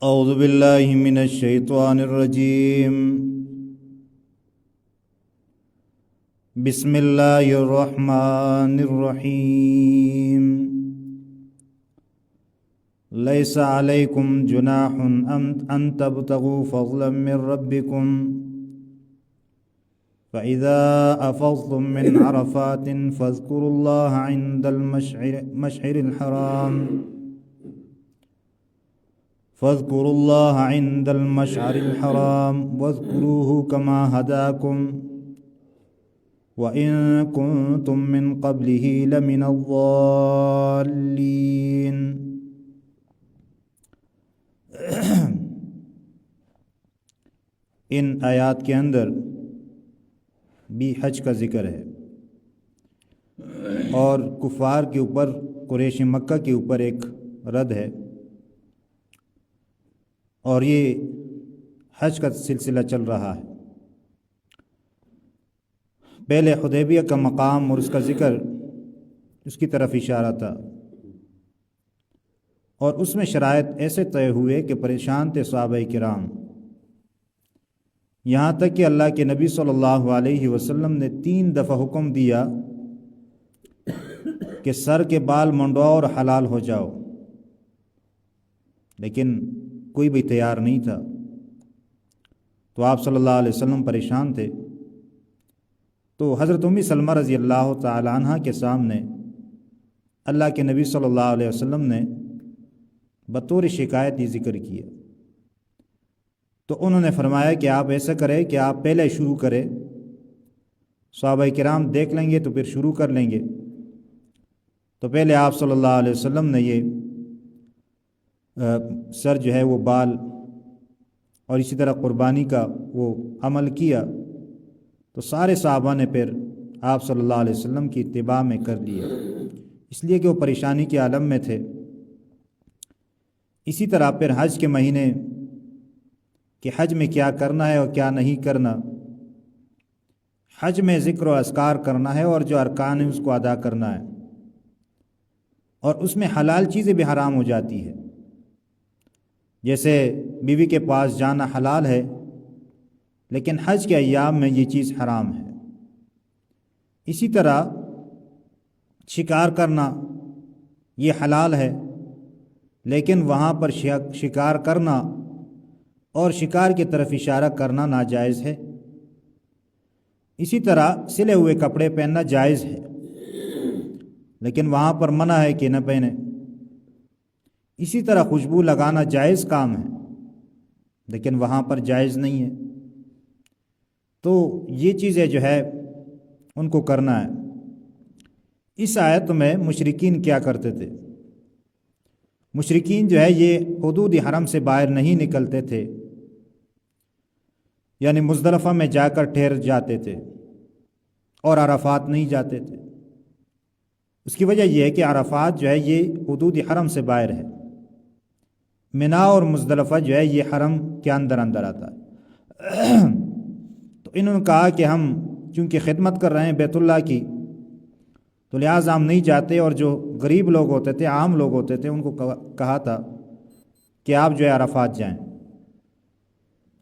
أعوذ بالله من الشيطان الرجيم. بسم الله الرحمن الرحيم. ليس عليكم جناح أن تبتغوا فضلا من ربكم فإذا أفضتم من عرفات فاذكروا الله عند المشعر الحرام واذكروه كما هداكم وإن كنتم من قبله لمن الضالين. ان آیات کے اندر بھی حج کا ذکر ہے اور کفار کے اوپر، قریش مکہ کے اوپر ایک رد ہے، اور یہ حج کا سلسلہ چل رہا ہے۔ پہلے حدیبیہ کا مقام اور اس کا ذکر، اس کی طرف اشارہ تھا، اور اس میں شرائط ایسے طے ہوئے کہ پریشان تھے صحابہ کرام، یہاں تک کہ اللہ کے نبی صلی اللہ علیہ وسلم نے 3 دفعہ حکم دیا کہ سر کے بال منڈواؤ اور حلال ہو جاؤ، لیکن کوئی بھی تیار نہیں تھا۔ تو آپ صلی اللہ علیہ وسلم پریشان تھے، تو حضرت ام سلمہ رضی اللہ تعالی عنہ کے سامنے اللہ کے نبی صلی اللہ علیہ وسلم نے بطور شکایت یہ ذکر کیا۔ تو انہوں نے فرمایا کہ آپ ایسا کریں کہ آپ پہلے شروع کریں، صحابہ کرام دیکھ لیں گے تو پھر شروع کر لیں گے۔ تو پہلے آپ صلی اللہ علیہ وسلم نے یہ سر جو ہے وہ بال اور اسی طرح قربانی کا وہ عمل کیا، تو سارے صحابہ نے پھر آپ صلی اللہ علیہ وسلم کی اتباع میں کر لیا، اس لیے کہ وہ پریشانی کے عالم میں تھے۔ اسی طرح پھر حج کے مہینے کہ حج میں کیا کرنا ہے اور کیا نہیں کرنا، حج میں ذکر و اذکار کرنا ہے اور جو ارکان ہیں اس کو ادا کرنا ہے، اور اس میں حلال چیزیں بھی حرام ہو جاتی ہے، جیسے بیوی کے پاس جانا حلال ہے لیکن حج کے ایام میں یہ چیز حرام ہے۔ اسی طرح شکار کرنا یہ حلال ہے، لیکن وہاں پر شکار کرنا اور شکار کی طرف اشارہ کرنا ناجائز ہے۔ اسی طرح سلے ہوئے کپڑے پہننا جائز ہے، لیکن وہاں پر منع ہے کہ نہ پہنے۔ اسی طرح خوشبو لگانا جائز کام ہے، لیکن وہاں پر جائز نہیں ہے۔ تو یہ چیزیں جو ہے ان کو کرنا ہے۔ اس آیت میں مشرکین کیا کرتے تھے؟ مشرکین جو ہے یہ حدود حرم سے باہر نہیں نکلتے تھے، یعنی مزدلفہ میں جا کر ٹھہر جاتے تھے اور عرفات نہیں جاتے تھے۔ اس کی وجہ یہ ہے کہ عرفات جو ہے یہ حدود حرم سے باہر ہے، منا اور مزدلفہ جو ہے یہ حرم کے اندر آتا ہے۔ تو انہوں نے کہا کہ ہم چونکہ خدمت کر رہے ہیں بیت اللہ کی، تو لہٰذا ہم نہیں جاتے، اور جو غریب لوگ ہوتے تھے، عام لوگ ہوتے تھے، ان کو کہا تھا کہ آپ جو ہے عرفات جائیں۔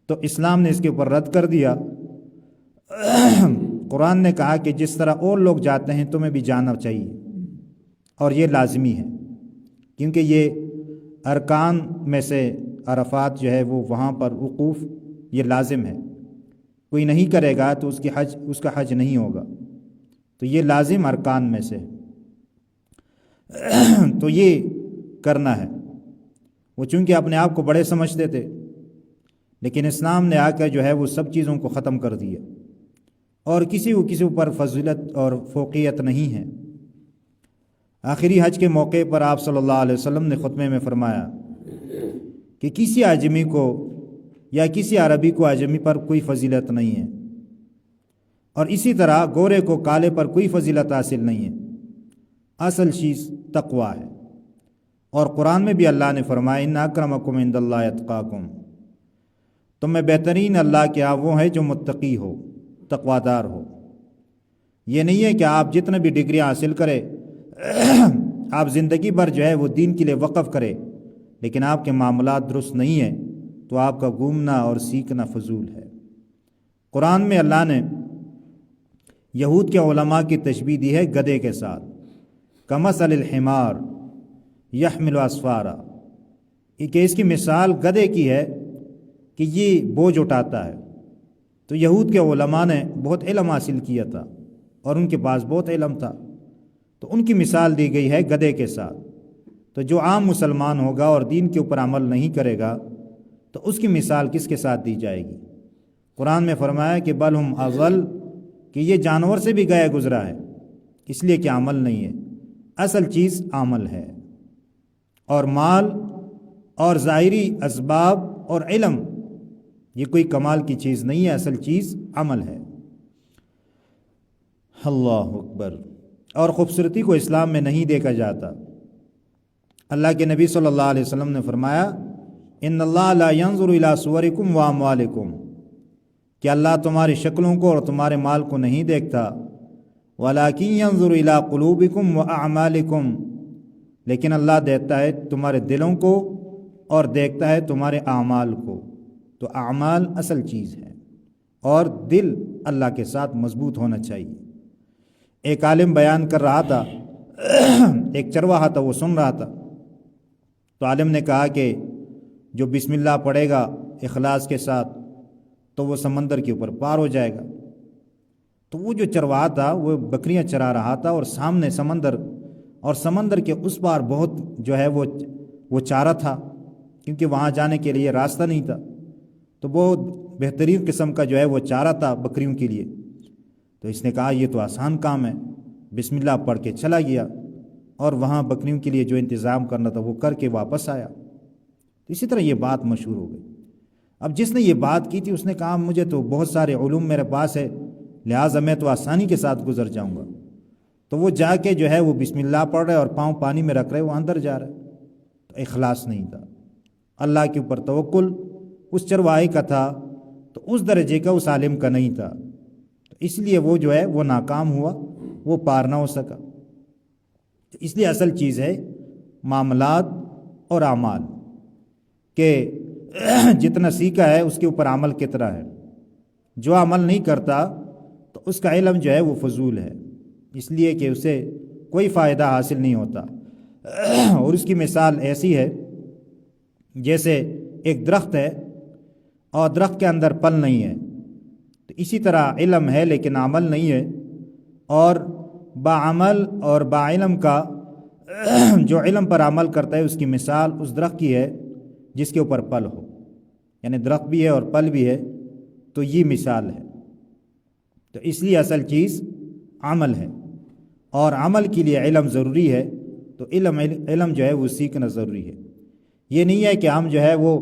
تو اسلام نے اس کے اوپر رد کر دیا۔ قرآن نے کہا کہ جس طرح اور لوگ جاتے ہیں تمہیں بھی جانا چاہیے، اور یہ لازمی ہے، کیونکہ یہ ارکان میں سے عرفات جو ہے وہ وہاں پر وقوف یہ لازم ہے، کوئی نہیں کرے گا تو اس کا حج نہیں ہوگا، تو یہ لازم ارکان میں سے تو یہ کرنا ہے۔ وہ چونکہ اپنے آپ کو بڑے سمجھتے تھے، لیکن اسلام نے آ کر جو ہے وہ سب چیزوں کو ختم کر دیا، اور کسی اوپر فضیلت اور فوقیت نہیں ہے۔ آخری حج کے موقع پر آپ صلی اللہ علیہ وسلم نے خطبے میں فرمایا کہ کسی اعجمی کو یا کسی عربی کو اعجمی پر کوئی فضیلت نہیں ہے، اور اسی طرح گورے کو کالے پر کوئی فضیلت حاصل نہیں ہے، اصل چیز تقوی ہے۔ اور قرآن میں بھی اللہ نے فرمایا ان اکرمکم عند اللہ اتقاکم، تم میں بہترین اللہ کے ہاں وہ ہے جو متقی ہو، تقوی دار ہو۔ یہ نہیں ہے کہ آپ جتنے بھی ڈگریاں حاصل کرے، آپ زندگی بھر جو ہے وہ دین کے لیے وقف کرے، لیکن آپ کے معاملات درست نہیں ہیں تو آپ کا گھومنا اور سیکھنا فضول ہے۔ قرآن میں اللہ نے یہود کے علماء کی تشبیہ دی ہے گدھے کے ساتھ، کمثل الحمار یحمل اسفارا، کہ اس کی مثال گدھے کی ہے کہ یہ بوجھ اٹھاتا ہے۔ تو یہود کے علماء نے بہت علم حاصل کیا تھا اور ان کے پاس بہت علم تھا، تو ان کی مثال دی گئی ہے گدھے کے ساتھ۔ تو جو عام مسلمان ہوگا اور دین کے اوپر عمل نہیں کرے گا تو اس کی مثال کس کے ساتھ دی جائے گی؟ قرآن میں فرمایا کہ بل ہم اضل، کہ یہ جانور سے بھی گیا گزرا ہے، اس لیے کہ عمل نہیں ہے۔ اصل چیز عمل ہے، اور مال اور ظاہری اسباب اور علم یہ کوئی کمال کی چیز نہیں ہے، اصل چیز عمل ہے۔ اللہ اکبر۔ اور خوبصورتی کو اسلام میں نہیں دیکھا جاتا۔ اللہ کے نبی صلی اللہ علیہ وسلم نے فرمایا ان اللہ لا ينظر الى صورکم واموالکم، کہ اللہ تمہاری شکلوں کو اور تمہارے مال کو نہیں دیکھتا، ولکن ينظر الى قلوبکم واعمالکم، لیکن اللہ دیکھتا ہے تمہارے دلوں کو اور دیکھتا ہے تمہارے اعمال کو۔ تو اعمال اصل چیز ہے اور دل اللہ کے ساتھ مضبوط ہونا چاہیے۔ ایک عالم بیان کر رہا تھا، ایک چرواہا تھا، وہ سن رہا تھا، تو عالم نے کہا کہ جو بسم اللہ پڑھے گا اخلاص کے ساتھ تو وہ سمندر کے اوپر پار ہو جائے گا۔ تو وہ جو چرواہا تھا وہ بکریاں چرا رہا تھا اور سامنے سمندر، اور سمندر کے اس پار بہت جو ہے وہ چارہ تھا، کیونکہ وہاں جانے کے لیے راستہ نہیں تھا، تو بہت بہترین قسم کا جو ہے وہ چارہ تھا بکریوں کے لیے۔ تو اس نے کہا یہ تو آسان کام ہے، بسم اللہ پڑھ کے چلا گیا اور وہاں بکریوں کے لیے جو انتظام کرنا تھا وہ کر کے واپس آیا۔ اسی طرح یہ بات مشہور ہو گئی۔ اب جس نے یہ بات کی تھی اس نے کہا مجھے تو بہت سارے علوم میرے پاس ہے، لہٰذا میں تو آسانی کے ساتھ گزر جاؤں گا۔ تو وہ جا کے جو ہے وہ بسم اللہ پڑھ رہے اور پاؤں پانی میں رکھ رہے، وہ اندر جا رہے، تو اخلاص نہیں تھا، اللہ کے اوپر توکل اس چرواہے کا تھا، تو اس درجے کا اس عالم کا نہیں تھا، تو اس لیے وہ جو ہے وہ ناکام ہوا، وہ پار نہ ہو سکا۔ اس لیے اصل چیز ہے معاملات اور اعمال، کہ جتنا سیکھا ہے اس کے اوپر عمل کتنا ہے۔ جو عمل نہیں کرتا تو اس کا علم جو ہے وہ فضول ہے، اس لیے کہ اسے کوئی فائدہ حاصل نہیں ہوتا۔ اور اس کی مثال ایسی ہے جیسے ایک درخت ہے اور درخت کے اندر پھل نہیں ہے، تو اسی طرح علم ہے لیکن عمل نہیں ہے، اور باعمل اور باعلم کا جو علم پر عمل کرتا ہے اس کی مثال اس درخت کی ہے جس کے اوپر پھل ہو، یعنی درخت بھی ہے اور پھل بھی ہے، تو یہ مثال ہے۔ تو اس لیے اصل چیز عمل ہے، اور عمل کے لیے علم ضروری ہے، تو علم جو ہے وہ سیکھنا ضروری ہے۔ یہ نہیں ہے کہ ہم جو ہے وہ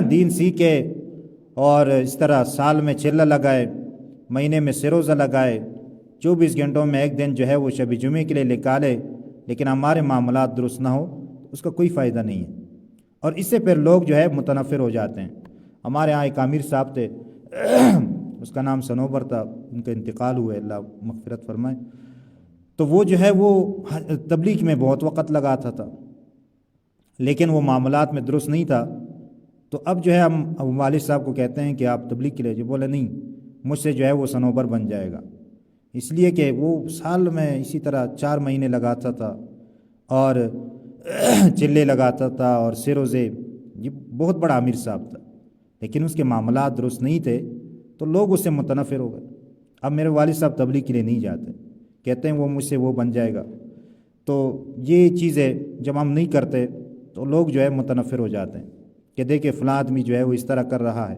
دین سیکھے اور اس طرح سال میں چلہ لگائے، مہینے میں سروزہ لگائے، 24 گھنٹوں میں ایک دن جو ہے وہ شب جمعے کے لیے نکالے، لیکن ہمارے معاملات درست نہ ہو تو اس کا کوئی فائدہ نہیں ہے، اور اس سے پھر لوگ جو ہے متنفر ہو جاتے ہیں۔ ہمارے ہاں ایک امیر صاحب تھے، اس کا نام صنوبر تھا، ان کا انتقال ہوا ہے، اللہ مغفرت فرمائے۔ تو وہ جو ہے وہ تبلیغ میں بہت وقت لگاتا تھا، لیکن وہ معاملات میں درست نہیں تھا۔ تو اب جو ہے ہم والد صاحب کو کہتے ہیں کہ آپ تبلیغ کے لیے، جو بولے نہیں، مجھ سے جو ہے وہ صنوبر بن جائے گا، اس لیے کہ وہ سال میں اسی طرح 4 مہینے لگاتا تھا اور چلے لگاتا تھا اور سروزے، یہ بہت بڑا امیر صاحب تھا، لیکن اس کے معاملات درست نہیں تھے تو لوگ اس سے متنفر ہو گئے۔ اب میرے والد صاحب تبلیغ کے لیے نہیں جاتے، کہتے ہیں وہ مجھ سے وہ بن جائے گا۔ تو یہ چیزیں جب ہم نہیں کرتے تو لوگ جو ہے متنفر ہو جاتے ہیں کہ دیکھیں فلاں آدمی جو ہے وہ اس طرح کر رہا ہے۔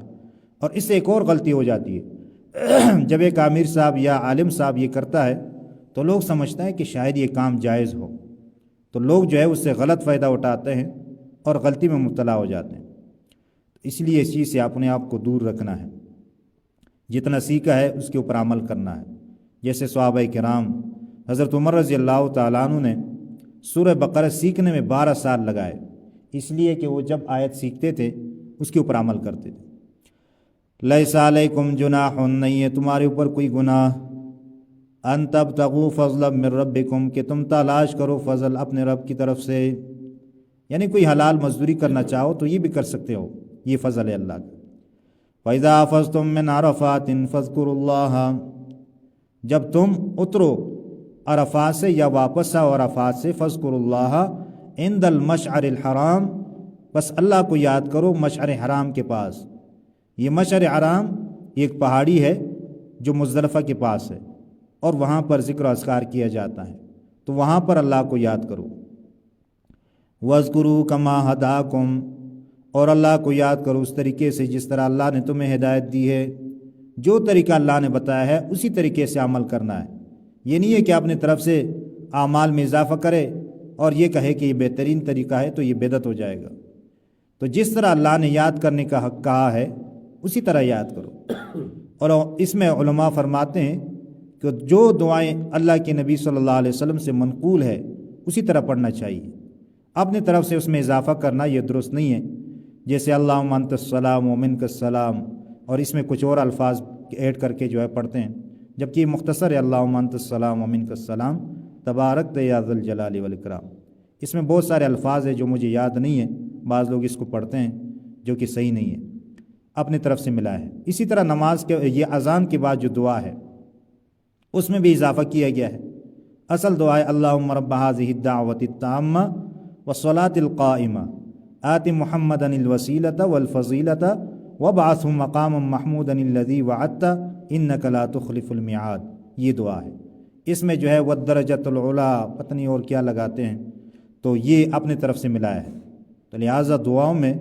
اور اس سے ایک اور غلطی ہو جاتی ہے، جب ایک امیر صاحب یا عالم صاحب یہ کرتا ہے تو لوگ سمجھتے ہیں کہ شاید یہ کام جائز ہو، تو لوگ جو ہے اس سے غلط فائدہ اٹھاتے ہیں اور غلطی میں مبتلا ہو جاتے ہیں۔ اس لیے اس چیز سے اپنے آپ کو دور رکھنا ہے، جتنا سیکھا ہے اس کے اوپر عمل کرنا ہے۔ جیسے صحابہ کرام، حضرت عمر رضی اللہ تعالیٰ عنہ نے سورہ بقرہ سیکھنے میں 12 سال لگائے، اس لیے کہ وہ جب آیت سیکھتے تھے اس کے اوپر عمل کرتے تھے۔ لیس علیکم جناح، نہیں ہے تمہارے اوپر کوئی گناہ، ان تبتغوا فضلا من ربکم، کہ تم تلاش کرو فضل اپنے رب کی طرف سے، یعنی کوئی حلال مزدوری کرنا چاہو تو یہ بھی کر سکتے ہو، یہ فضل ہے اللہ کا۔ وَإِذَا أَفَضْتُم مِّنْ عَرَفَاتٍ فَاذْكُرُوا اللَّهَ، جب تم اترو عرفات سے یا واپس آؤ عرفات سے، فَاذْكُرُوا اللَّهَ عِندَ الْمَشْعَرِ الْحَرَامِ، بس اللہ کو یاد کرو مشعر حرام کے پاس۔ یہ مشعر حرام ایک پہاڑی ہے جو مزدلفہ کے پاس ہے، اور وہاں پر ذکر و اذکار کیا جاتا ہے، تو وہاں پر اللہ کو یاد کرو۔ وَاذْكُرُوا كَمَا هَدَاكُمْ، اور اللہ کو یاد کرو اس طریقے سے جس طرح اللہ نے تمہیں ہدایت دی ہے۔ جو طریقہ اللہ نے بتایا ہے اسی طریقے سے عمل کرنا ہے۔ یہ نہیں ہے کہ اپنے طرف سے اعمال میں اضافہ کرے اور یہ کہے کہ یہ بہترین طریقہ ہے تو یہ بدعت ہو جائے گا۔ تو جس طرح اللہ نے یاد کرنے کا حق کہا ہے اسی طرح یاد کرو۔ اور اس میں علماء فرماتے ہیں کہ جو دعائیں اللہ کے نبی صلی اللہ علیہ وسلم سے منقول ہے اسی طرح پڑھنا چاہیے، اپنے طرف سے اس میں اضافہ کرنا یہ درست نہیں ہے۔ جیسے اللہم انت السلام و منک السلام، اور اس میں کچھ اور الفاظ ایڈ کر کے جو ہے پڑھتے ہیں، جبکہ یہ مختصر ہے اللہم انت السلام و منک السلام تبارکت یا ذی الجلال والاکرام۔ اس میں بہت سارے الفاظ ہیں جو مجھے یاد نہیں ہیں، بعض لوگ اس کو پڑھتے ہیں جو کہ صحیح نہیں ہے، اپنی طرف سے ملا ہے۔ اسی طرح نماز کے یہ اذان کے بعد جو دعا ہے اس میں بھی اضافہ کیا گیا ہے۔ اصل دعا ہے اللہم رب ھذہ الدعوۃ التامہ والصلاۃ القائمہ آت محمدا الوسیلۃ والفضیلۃ وابعثہ مقاما محمودا الذی وعدتہ انک لا تخلف الميعاد، یہ دعا ہے۔ اس میں جو ہے والدرجۃ العلی پتہ نہیں اور کیا لگاتے ہیں، تو یہ اپنے طرف سے ملایا ہے، تو لہٰذا دعاؤں میں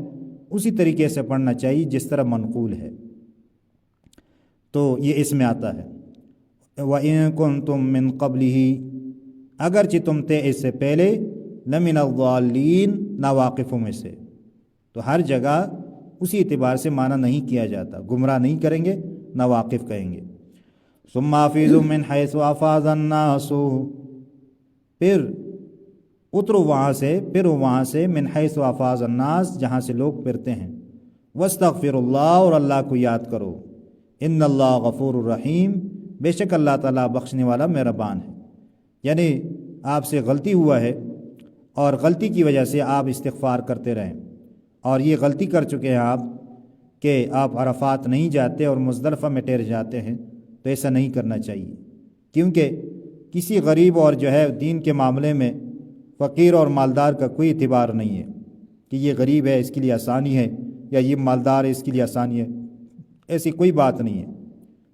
اسی طریقے سے پڑھنا چاہیے جس طرح منقول ہے، تو یہ اس میں آتا ہے۔ وَإِن كُنتُم مِّن قَبْلِهِ، اگرچہ تم تھے اس سے پہلے، لَمِنَ الضَّالِّينَ، ناواقفوں میں سے، تو ہر جگہ اسی اعتبار سے معنی نہیں کیا جاتا، گمراہ نہیں کریں گے، ناواقف کہیں گے۔ ثُمَّ أَفِيضُوا مِنْ حَيْثُ أَفَاضَ النَّاسُ، پھر اترو وہاں سے من حیث افاض الناس، جہاں سے لوگ پھرتے ہیں۔ واستغفر اللہ، اور اللہ کو یاد کرو۔ ان اللہ غفور الرحیم، بے شک اللہ تعالیٰ بخشنے والا مہربان ہے۔ یعنی آپ سے غلطی ہوا ہے اور غلطی کی وجہ سے آپ استغفار کرتے رہیں، اور یہ غلطی کر چکے ہیں آپ کہ آپ عرفات نہیں جاتے اور مزدلفہ میں ٹھہر جاتے ہیں، تو ایسا نہیں کرنا چاہیے، کیونکہ کسی غریب اور جو ہے دین کے معاملے میں فقیر اور مالدار کا کوئی اعتبار نہیں ہے کہ یہ غریب ہے اس کے لیے آسانی ہے یا یہ مالدار ہے اس کے لیے آسانی ہے، ایسی کوئی بات نہیں ہے۔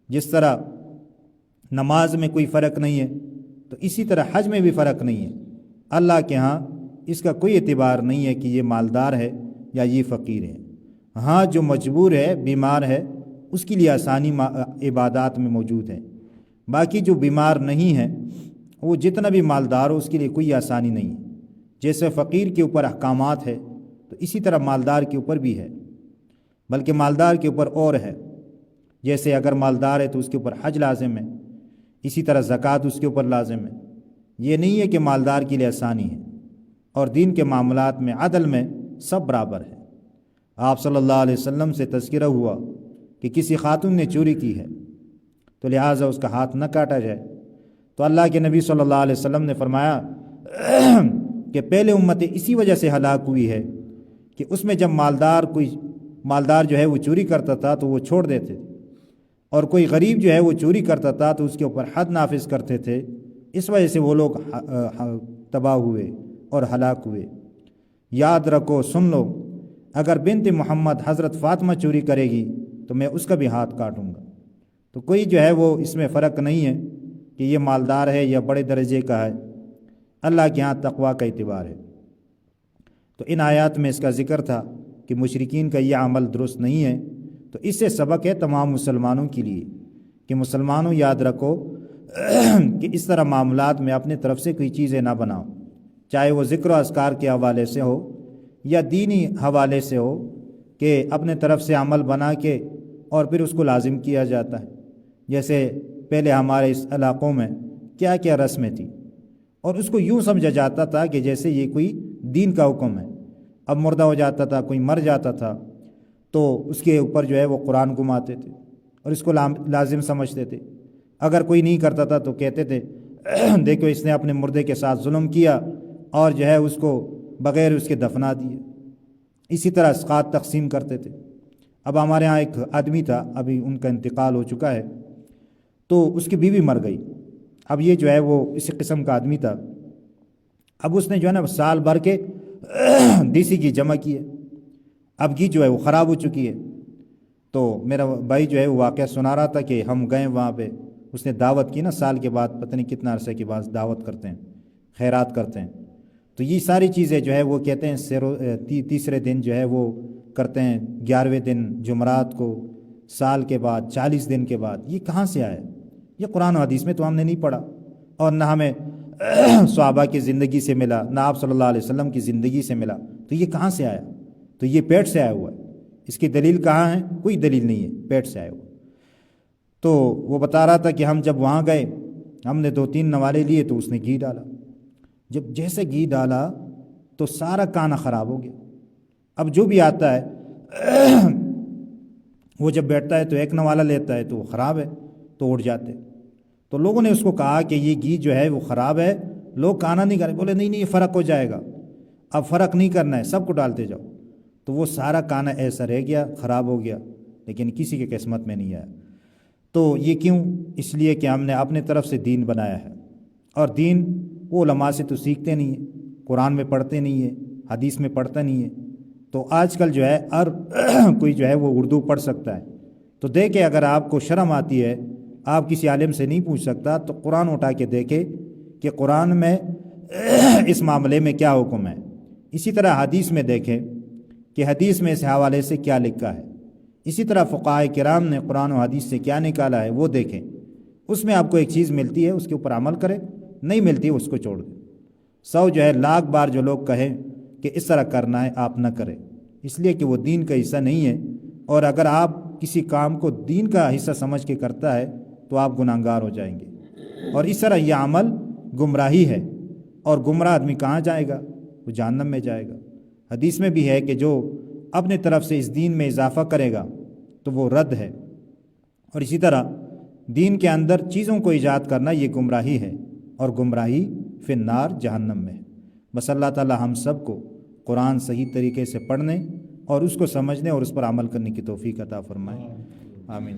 جس طرح نماز میں کوئی فرق نہیں ہے تو اسی طرح حج میں بھی فرق نہیں ہے۔ اللہ کے ہاں اس کا کوئی اعتبار نہیں ہے کہ یہ مالدار ہے یا یہ فقیر ہے۔ ہاں جو مجبور ہے، بیمار ہے، اس کے لیے آسانی عبادات میں موجود ہے، باقی جو بیمار نہیں ہے وہ جتنا بھی مالدار ہو اس کے لیے کوئی آسانی نہیں ہے۔ جیسے فقیر کے اوپر احکامات ہے تو اسی طرح مالدار کے اوپر بھی ہے، بلکہ مالدار کے اوپر اور ہے۔ جیسے اگر مالدار ہے تو اس کے اوپر حج لازم ہے، اسی طرح زکوٰۃ اس کے اوپر لازم ہے۔ یہ نہیں ہے کہ مالدار کے لیے آسانی ہے، اور دین کے معاملات میں عدل میں سب برابر ہے۔ آپ صلی اللہ علیہ وسلم سے تذکرہ ہوا کہ کسی خاتون نے چوری کی ہے تو لہٰذا اس کا ہاتھ نہ کاٹا جائے، تو اللہ کے نبی صلی اللہ علیہ وسلم نے فرمایا کہ پہلے امتیں اسی وجہ سے ہلاک ہوئی ہے کہ اس میں جب مالدار جو ہے وہ چوری کرتا تھا تو وہ چھوڑ دیتے، اور کوئی غریب جو ہے وہ چوری کرتا تھا تو اس کے اوپر حد نافذ کرتے تھے، اس وجہ سے وہ لوگ تباہ ہوئے اور ہلاک ہوئے۔ یاد رکھو، سن لو، اگر بنت محمد حضرت فاطمہ چوری کرے گی تو میں اس کا بھی ہاتھ کاٹوں گا۔ تو کوئی جو ہے وہ اس میں فرق نہیں ہے کہ یہ مالدار ہے یا بڑے درجے کا ہے، اللہ کے ہاں تقویٰ کا اعتبار ہے۔ تو ان آیات میں اس کا ذکر تھا کہ مشرکین کا یہ عمل درست نہیں ہے، تو اس سے سبق ہے تمام مسلمانوں کے لیے کہ مسلمانوں یاد رکھو کہ اس طرح معاملات میں اپنے طرف سے کوئی چیزیں نہ بناؤ، چاہے وہ ذکر و اذکار کے حوالے سے ہو یا دینی حوالے سے ہو، کہ اپنے طرف سے عمل بنا کے اور پھر اس کو لازم کیا جاتا ہے۔ جیسے پہلے ہمارے اس علاقوں میں کیا کیا رسمیں تھیں، اور اس کو یوں سمجھا جاتا تھا کہ جیسے یہ کوئی دین کا حکم ہے۔ اب مردہ ہو جاتا تھا، کوئی مر جاتا تھا تو اس کے اوپر جو ہے وہ قرآن گھماتے تھے اور اس کو لازم سمجھتے تھے۔ اگر کوئی نہیں کرتا تھا تو کہتے تھے دیکھو اس نے اپنے مردے کے ساتھ ظلم کیا اور جو ہے اس کو بغیر اس کے دفنا دیے۔ اسی طرح اسقاط تقسیم کرتے تھے۔ اب ہمارے ہاں ایک آدمی تھا، ابھی ان کا انتقال ہو چکا ہے، تو اس کی بیوی مر گئی۔ اب یہ جو ہے وہ اسی قسم کا آدمی تھا۔ اب اس نے جو ہے نا سال بھر کے دیسی گھی جمع کی ہے، اب گھی جو ہے وہ خراب ہو چکی ہے۔ تو میرا بھائی جو ہے وہ واقعہ سنا رہا تھا کہ ہم گئے وہاں پہ، اس نے دعوت کی نا، سال کے بعد پتہ نہیں کتنا عرصے کے بعد دعوت کرتے ہیں، خیرات کرتے ہیں۔ تو یہ ساری چیزیں جو ہے وہ کہتے ہیں تیسرے دن جو ہے وہ کرتے ہیں، 11ویں دن جمعرات کو، سال کے بعد 40 دن کے بعد۔ یہ کہاں سے آیا؟ یہ قرآن و حدیث میں تو ہم نے نہیں پڑھا، اور نہ ہمیں صحابہ کی زندگی سے ملا، نہ آپ صلی اللہ علیہ وسلم کی زندگی سے ملا۔ تو یہ کہاں سے آیا؟ تو یہ پیٹ سے آیا ہوا ہے۔ اس کی دلیل کہاں ہے؟ کوئی دلیل نہیں ہے، پیٹ سے آیا ہوا۔ تو وہ بتا رہا تھا کہ ہم جب وہاں گئے، ہم نے 2-3 نوالے لیے تو اس نے گھی ڈالا۔ جب جیسے گھی ڈالا تو سارا کانا خراب ہو گیا۔ اب جو بھی آتا ہے وہ جب بیٹھتا ہے تو ایک نوالا لیتا ہے تو وہ خراب ہے تو اٹھ جاتے۔ تو لوگوں نے اس کو کہا کہ یہ گھی جو ہے وہ خراب ہے، لوگ کھانا نہیں کرے۔ بولے نہیں نہیں، یہ فرق ہو جائے گا، اب فرق نہیں کرنا ہے، سب کو ڈالتے جاؤ۔ تو وہ سارا کانا ایسا رہ گیا، خراب ہو گیا، لیکن کسی کے قسمت میں نہیں آیا۔ تو یہ کیوں؟ اس لیے کہ ہم نے اپنے طرف سے دین بنایا ہے، اور دین وہ علماء سے تو سیکھتے نہیں ہیں، قرآن میں پڑھتے نہیں ہیں، حدیث میں پڑھتا نہیں ہے۔ تو آج کل جو ہے ہر کوئی جو ہے وہ اردو پڑھ سکتا ہے، تو دیکھے اگر آپ کو شرم آتی ہے، آپ کسی عالم سے نہیں پوچھ سکتا، تو قرآن اٹھا کے دیکھے کہ قرآن میں اس معاملے میں کیا حکم ہے۔ اسی طرح حدیث میں دیکھیں کہ حدیث میں اس حوالے سے کیا لکھا ہے۔ اسی طرح فقہائے کرام نے قرآن و حدیث سے کیا نکالا ہے وہ دیکھیں۔ اس میں آپ کو ایک چیز ملتی ہے، اس کے اوپر عمل کرے، نہیں ملتی اس کو چھوڑ دیں۔ 100 جو ہے لاکھ بار جو لوگ کہیں کہ اس طرح کرنا ہے، آپ نہ کریں، اس لیے کہ وہ دین کا حصہ نہیں ہے۔ اور اگر آپ کسی کام کو دین کا حصہ سمجھ کے کرتا ہے تو آپ گناہگار ہو جائیں گے، اور اس طرح یہ عمل گمراہی ہے، اور گمراہ آدمی کہاں جائے گا؟ وہ جہنم میں جائے گا۔ حدیث میں بھی ہے کہ جو اپنے طرف سے اس دین میں اضافہ کرے گا تو وہ رد ہے، اور اسی طرح دین کے اندر چیزوں کو ایجاد کرنا یہ گمراہی ہے، اور گمراہی فی النار، جہنم میں ہے۔ بس اللہ تعالی ہم سب کو قرآن صحیح طریقے سے پڑھنے اور اس کو سمجھنے اور اس پر عمل کرنے کی توفیق عطا فرمائے، آمین۔